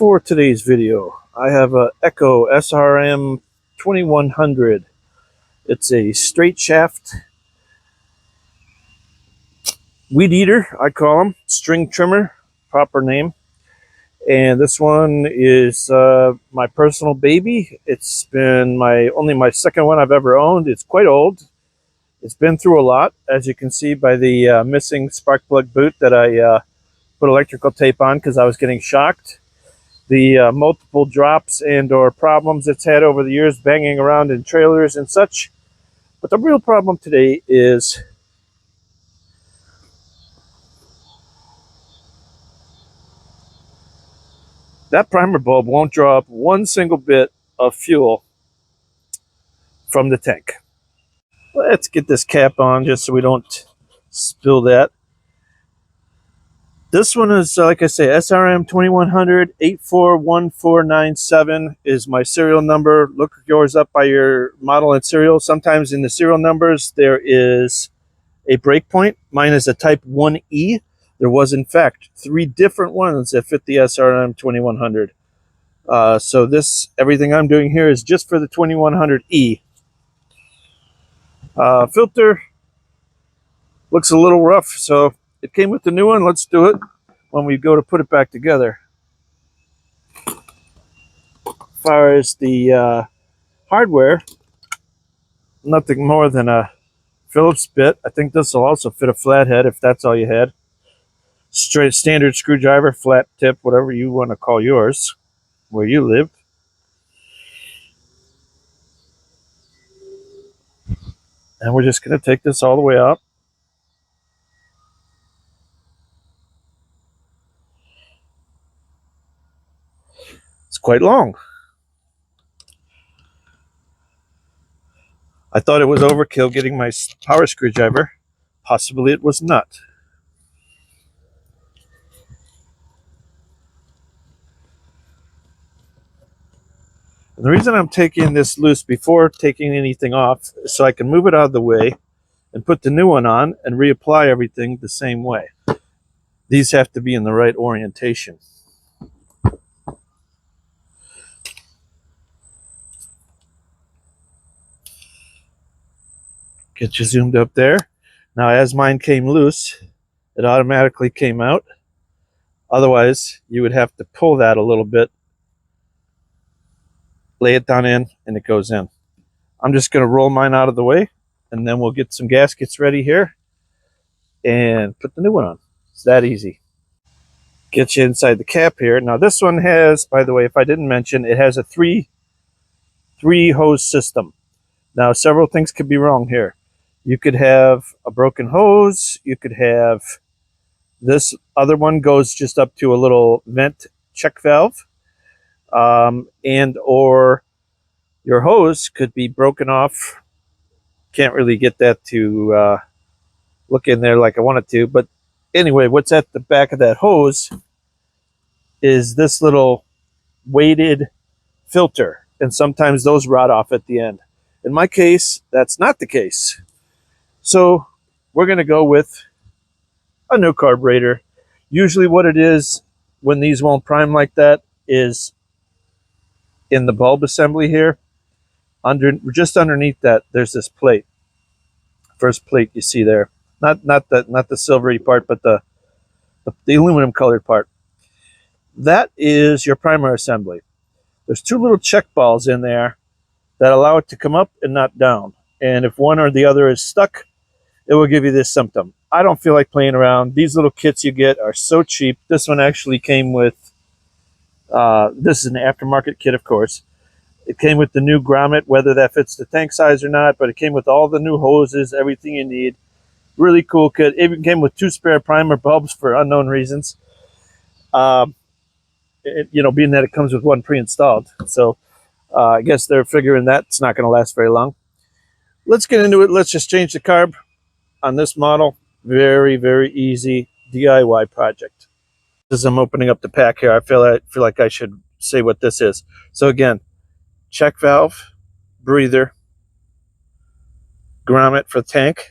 For today's video, I have a Echo SRM2100. It's a straight shaft weed eater, I call them, string trimmer, proper name. And this one is my personal baby. It's been only my second one I've ever owned. It's quite old. It's been through a lot, as you can see by the missing spark plug boot that I put electrical tape on because I was getting shocked. The multiple drops and or problems it's had over the years banging around in trailers and such. But the real problem today is that primer bulb won't draw up one single bit of fuel from the tank. Let's get this cap on just so we don't spill that. This one is, like I say, SRM2100 841497 is my serial number. Look yours up by your model and serial. Sometimes in the serial numbers there is a breakpoint. Mine is a type 1E. There was, in fact, 3 different ones that fit the SRM2100. So everything I'm doing here is just for the 2100E. Filter looks a little rough, so it came with the new one. Let's do it when we go to put it back together. As far as the hardware, nothing more than a Phillips bit. I think this will also fit a flathead if that's all you had. Straight standard screwdriver, flat tip, whatever you want to call yours, where you live. And we're just going to take this all the way up. It's quite long. I thought it was overkill getting my power screwdriver. Possibly it was not. And the reason I'm taking this loose before taking anything off is so I can move it out of the way and put the new one on and reapply everything the same way. These have to be in the right orientation. Get you zoomed up there. Now, as mine came loose, it automatically came out. Otherwise, you would have to pull that a little bit, lay it down in, and it goes in. I'm just going to roll mine out of the way, and then we'll get some gaskets ready here and put the new one on. It's that easy. Get you inside the cap here. Now, this one has, by the way, if I didn't mention, it has a three hose system. Now, several things could be wrong here. You could have a broken hose. You could have this other one goes just up to a little vent check valve. And or your hose could be broken off. Can't really get that to look in there like I want it to. But anyway, what's at the back of that hose is this little weighted filter. And sometimes those rot off at the end. In my case, that's not the case. So we're going to go with a new carburetor. Usually what it is when these won't prime like that is in the bulb assembly here. Just underneath that, there's this plate. First plate you see there. Not the silvery part, but the aluminum colored part. That is your primer assembly. There's 2 little check balls in there that allow it to come up and not down. And if one or the other is stuck, it will give you this symptom. I don't feel like playing around. These little kits you get are so cheap. This one actually came with, this is an aftermarket kit, of course. It came with the new grommet, whether that fits the tank size or not, but it came with all the new hoses, everything you need. Really cool kit. It even came with 2 spare primer bulbs for unknown reasons. Being that it comes with one pre-installed. So I guess they're figuring that's not going to last very long. Let's get into it. Let's just change the carb on this model. Very, very easy DIY project. As I'm opening up the pack here, I feel like I should say what this is. So again, check valve, breather, grommet for tank,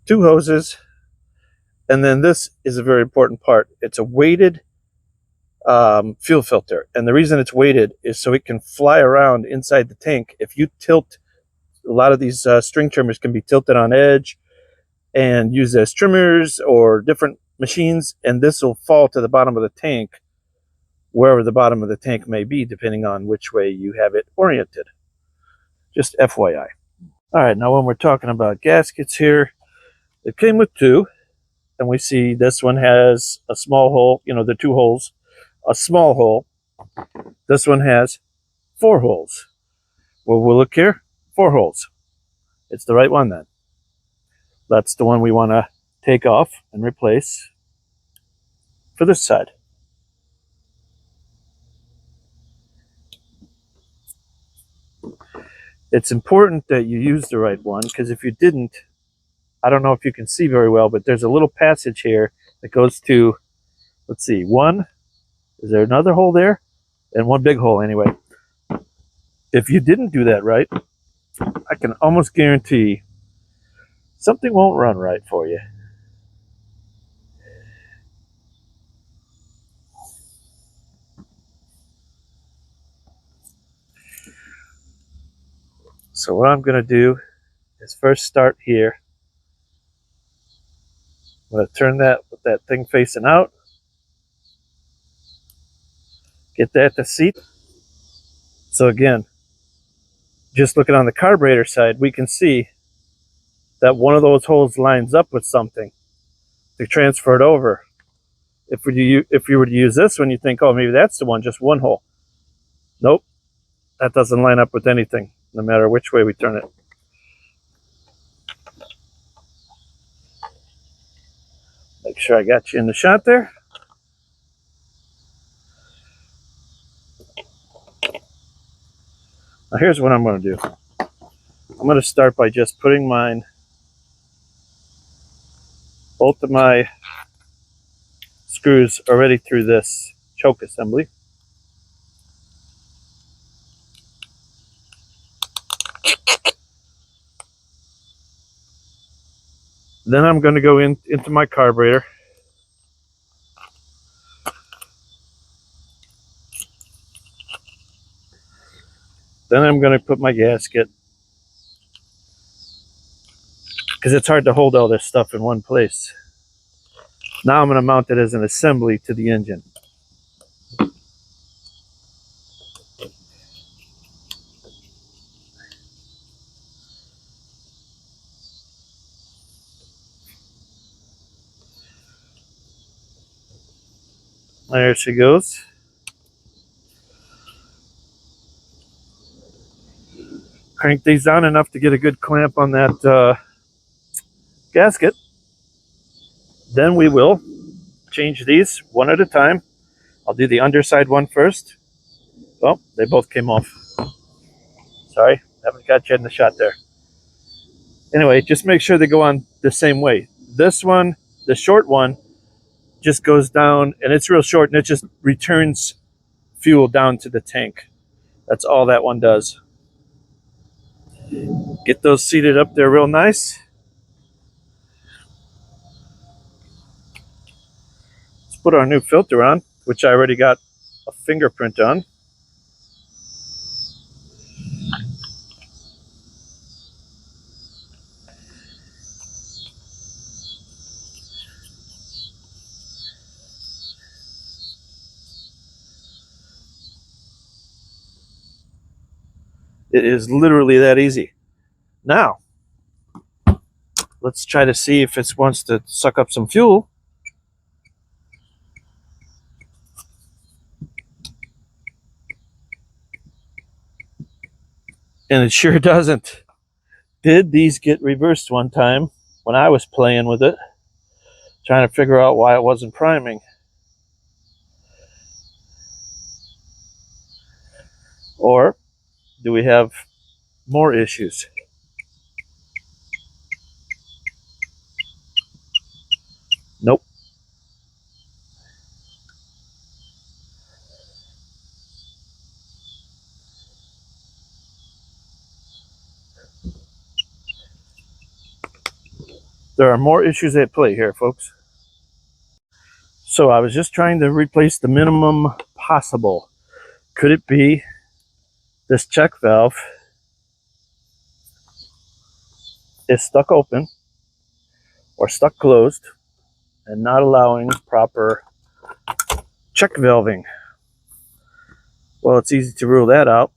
2 hoses, and then this is a very important part. It's a weighted fuel filter. And the reason it's weighted is so it can fly around inside the tank. If you tilt, a lot of these string trimmers can be tilted on edge and used as trimmers or different machines, and this will fall to the bottom of the tank, wherever the bottom of the tank may be, depending on which way you have it oriented. Just FYI. All right, now when we're talking about gaskets here, it came with two, and we see this one has a small hole, you know, the two holes, a small hole. This one has 4 holes. Well, we'll look here, 4 holes. It's the right one then. That's the one we want to take off and replace for this side. It's important that you use the right one, because if you didn't, I don't know if you can see very well, but there's a little passage here that goes to, let's see, one, is there another hole there? And one big hole anyway. If you didn't do that right, I can almost guarantee something won't run right for you. So what I'm going to do is first start here. I'm going to turn that with that thing facing out. Get that to seat. So again, just looking on the carburetor side, we can see that one of those holes lines up with something to transfer it over. If you were to use this one, you think, oh, maybe that's the one, just one hole. Nope, that doesn't line up with anything, no matter which way we turn it. Make sure I got you in the shot there. Now here's what I'm going to do. I'm going to start by just putting both of my screws already through this choke assembly. Then I'm going to go into my carburetor. Then I'm going to put my gasket, because it's hard to hold all this stuff in one place. Now I'm going to mount it as an assembly to the engine. There she goes. Crank these down enough to get a good clamp on that gasket. Then we will change these one at a time. I'll do the underside one first. Well, they both came off. Sorry, haven't got you in the shot there. Anyway, just make sure they go on the same way. This one, the short one, just goes down, and it's real short, and it just returns fuel down to the tank. That's all that one does. Get those seated up there real nice. Let's put our new filter on, which I already got a fingerprint on. It is literally that easy. Now, let's try to see if it wants to suck up some fuel. And it sure doesn't. Did these get reversed one time when I was playing with it, trying to figure out why it wasn't priming? Or do we have more issues? Nope. There are more issues at play here, folks. So I was just trying to replace the minimum possible. Could it be this check valve is stuck open or stuck closed and not allowing proper check valving? Well, it's easy to rule that out.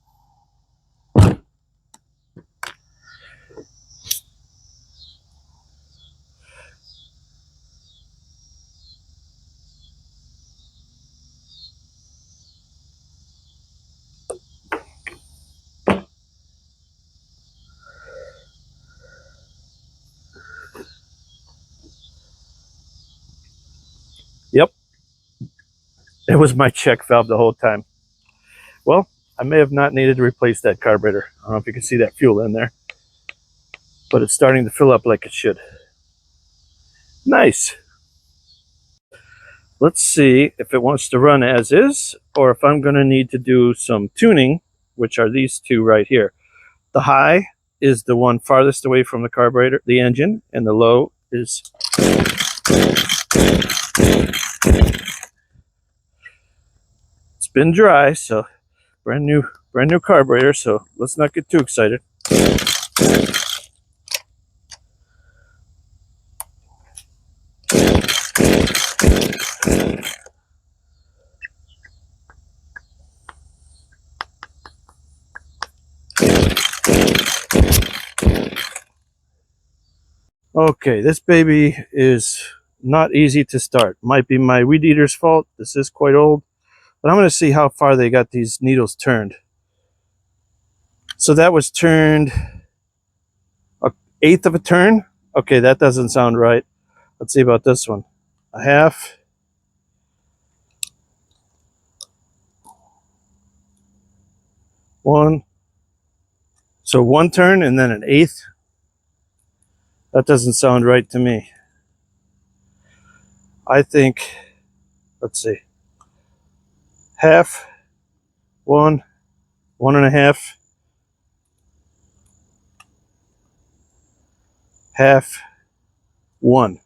Yep, it was my check valve the whole time. Well, I may have not needed to replace that carburetor. I don't know if you can see that fuel in there, but it's starting to fill up like it should. Nice. Let's see if it wants to run as is, or if I'm going to need to do some tuning, which are these two right here. The high is the one farthest away from the carburetor, the engine, and the low is it's been dry, so brand new carburetor, so let's not get too excited. Okay, this baby is not easy to start. Might be my weed eater's fault. This is quite old, but I'm going to see how far they got these needles turned. So that was turned 1/8 of a turn. Okay, that doesn't sound right. Let's see about this one. 1/2. One. So 1 turn and then 1/8. That doesn't sound right to me. I think, let's see, 1/2, 1, 1.5, 1/2, 1.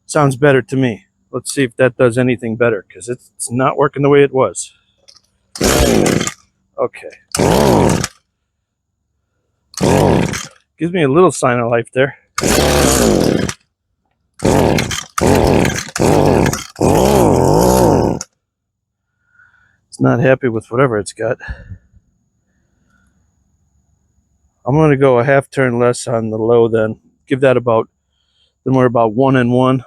Sounds better to me. Let's see if that does anything better, because it's not working the way it was. Okay. Gives me a little sign of life there. It's not happy with whatever it's got. I'm going to go a 1/2 turn less on the low then. Give that about, then we're about 1 and 1.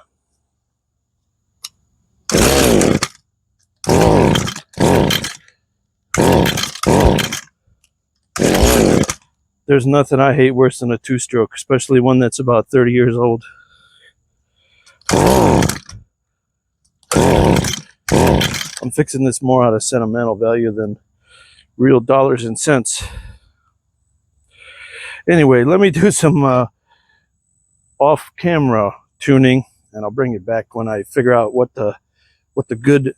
There's nothing I hate worse than a 2-stroke, especially one that's about 30 years old. I'm fixing this more out of sentimental value than real dollars and cents. Anyway, let me do some off-camera tuning, and I'll bring it back when I figure out what the good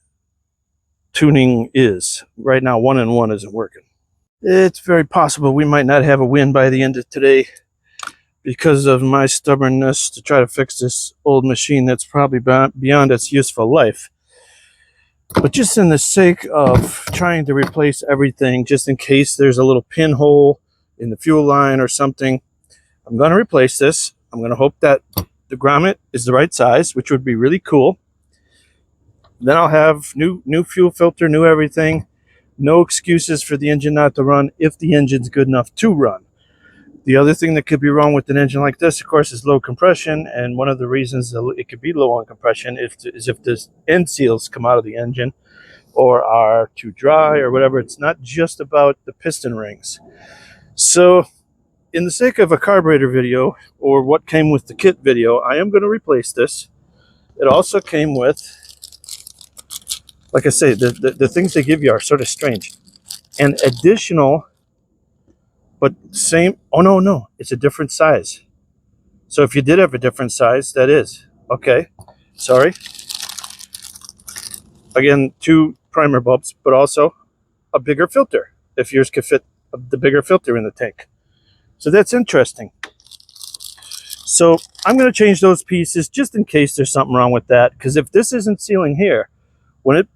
tuning is. Right now, 1 and 1 isn't working. It's very possible we might not have a win by the end of today because of my stubbornness to try to fix this old machine that's probably beyond its useful life. But just in the sake of trying to replace everything, just in case there's a little pinhole in the fuel line or something, I'm going to replace this. I'm going to hope that the grommet is the right size, which would be really cool. Then I'll have new fuel filter, new everything. No excuses for the engine not to run if the engine's good enough to run. The other thing that could be wrong with an engine like this, of course, is low compression. And one of the reasons it could be low on compression is if the end seals come out of the engine or are too dry or whatever. It's not just about the piston rings. So in the sake of a carburetor video, or what came with the kit video, I am going to replace this. It also came with, like I say, the things they give you are sort of strange. An additional, but same, oh no, it's a different size. So if you did have a different size, that is. Okay, sorry. Again, 2 primer bulbs, but also a bigger filter, if yours could fit the bigger filter in the tank. So that's interesting. So I'm going to change those pieces just in case there's something wrong with that, because if this isn't sealing here, when it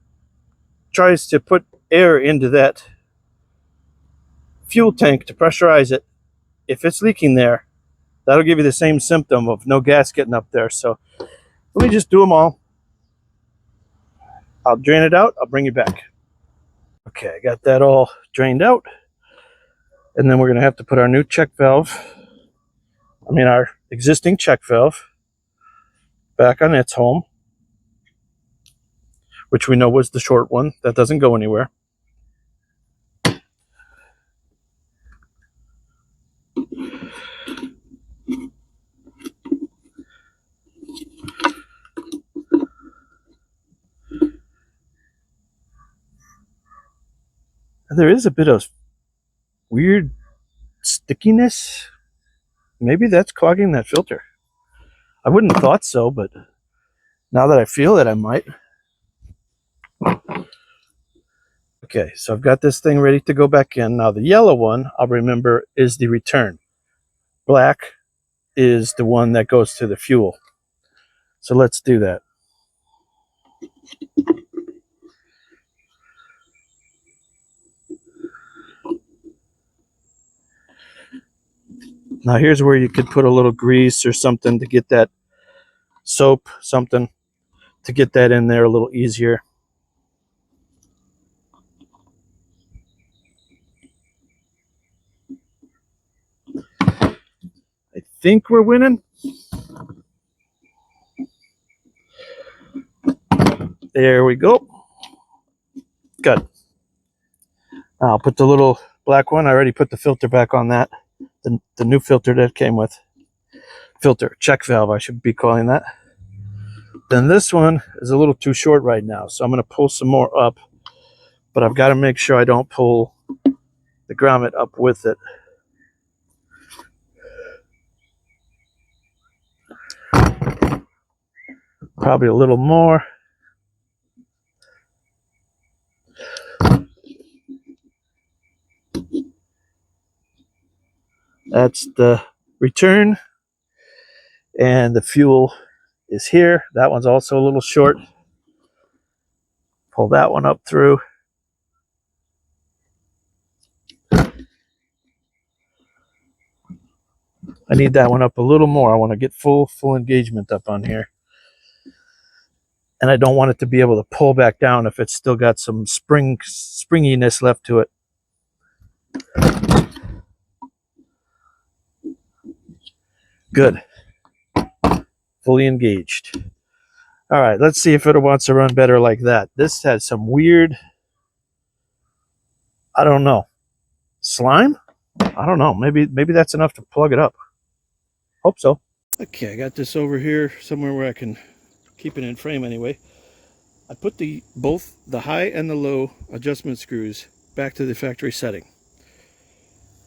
tries to put air into that fuel tank to pressurize it, if it's leaking there, that'll give you the same symptom of no gas getting up there. So let me just do them all. I'll drain it out. I'll bring you back. Okay, I got that all drained out. And then we're going to have to put our new check valve, our existing check valve, back on its home, which we know was the short one. That doesn't go anywhere. There is a bit of weird stickiness. Maybe that's clogging that filter. I wouldn't have thought so, but now that I feel it, I might. Okay, so I've got this thing ready to go back in. Now the yellow one, I'll remember, is the return. Black is the one that goes to the fuel. So let's do that. Now here's where you could put a little grease or something to get that soap, something to get that in there a little easier. I think we're winning. There we go. Good. I'll put the little black one. I already put the filter back on that. The new filter that came with. Filter, check valve, I should be calling that. Then this one is a little too short right now, so I'm going to pull some more up. But I've got to make sure I don't pull the grommet up with it. Probably a little more. That's the return. And the fuel is here. That one's also a little short. Pull that one up through. I need that one up a little more. I want to get full engagement up on here. And I don't want it to be able to pull back down if it's still got some springiness left to it. Good. Fully engaged. All right, let's see if it wants to run better like that. This has some weird, I don't know, slime? I don't know. Maybe that's enough to plug it up. Hope so. Okay, I got this over here somewhere where I can keep it in frame anyway. I put both the high and the low adjustment screws back to the factory setting.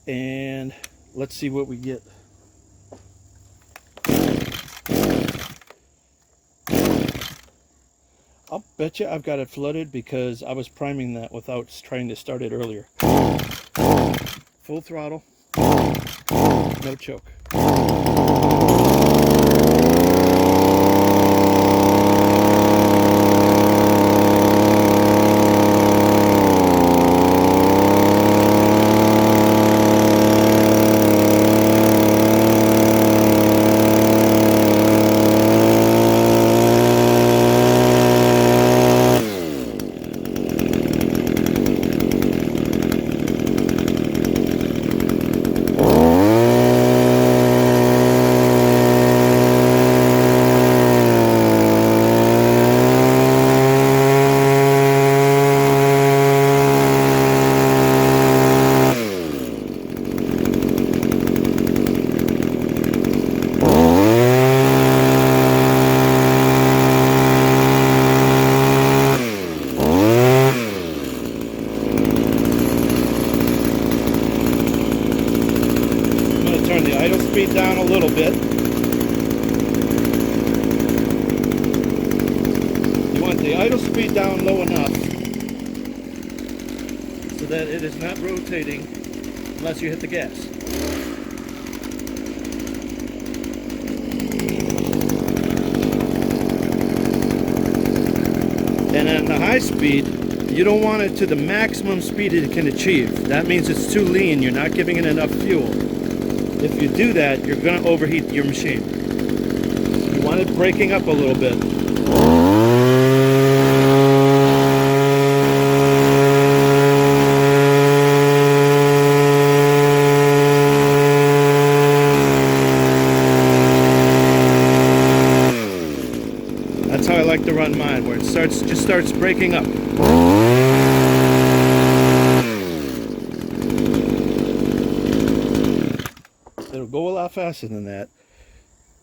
And let's see what we get. I'll bet you I've got it flooded because I was priming that without trying to start it earlier. Full throttle, no choke. Down a little bit. You want the idle speed down low enough so that it is not rotating unless you hit the gas. on the high speed, you don't want it to the maximum speed it can achieve. That means it's too lean, you're not giving it enough fuel. If you do that, you're going to overheat your machine. You want it breaking up a little bit. That's how I like to run mine, where it just starts breaking up. It'll go a lot faster than that.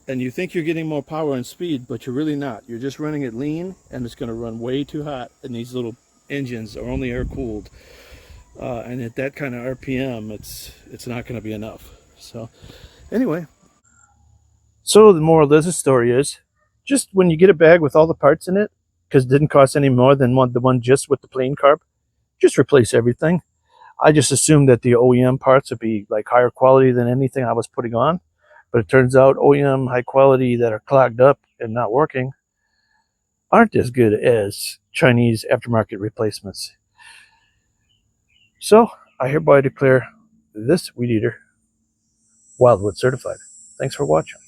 And you think you're getting more power and speed, but you're really not. You're just running it lean, and it's going to run way too hot. And these little engines are only air cooled, and at that kind of RPM, it's not going to be enough. So, anyway. So the moral of this story is, just when you get a bag with all the parts in it, because it didn't cost any more than the one just with the plain carb, just replace everything. I just assumed that the OEM parts would be like higher quality than anything I was putting on. But it turns out OEM high quality that are clogged up and not working aren't as good as Chinese aftermarket replacements. So I hereby declare this weed eater Wildwood certified. Thanks for watching.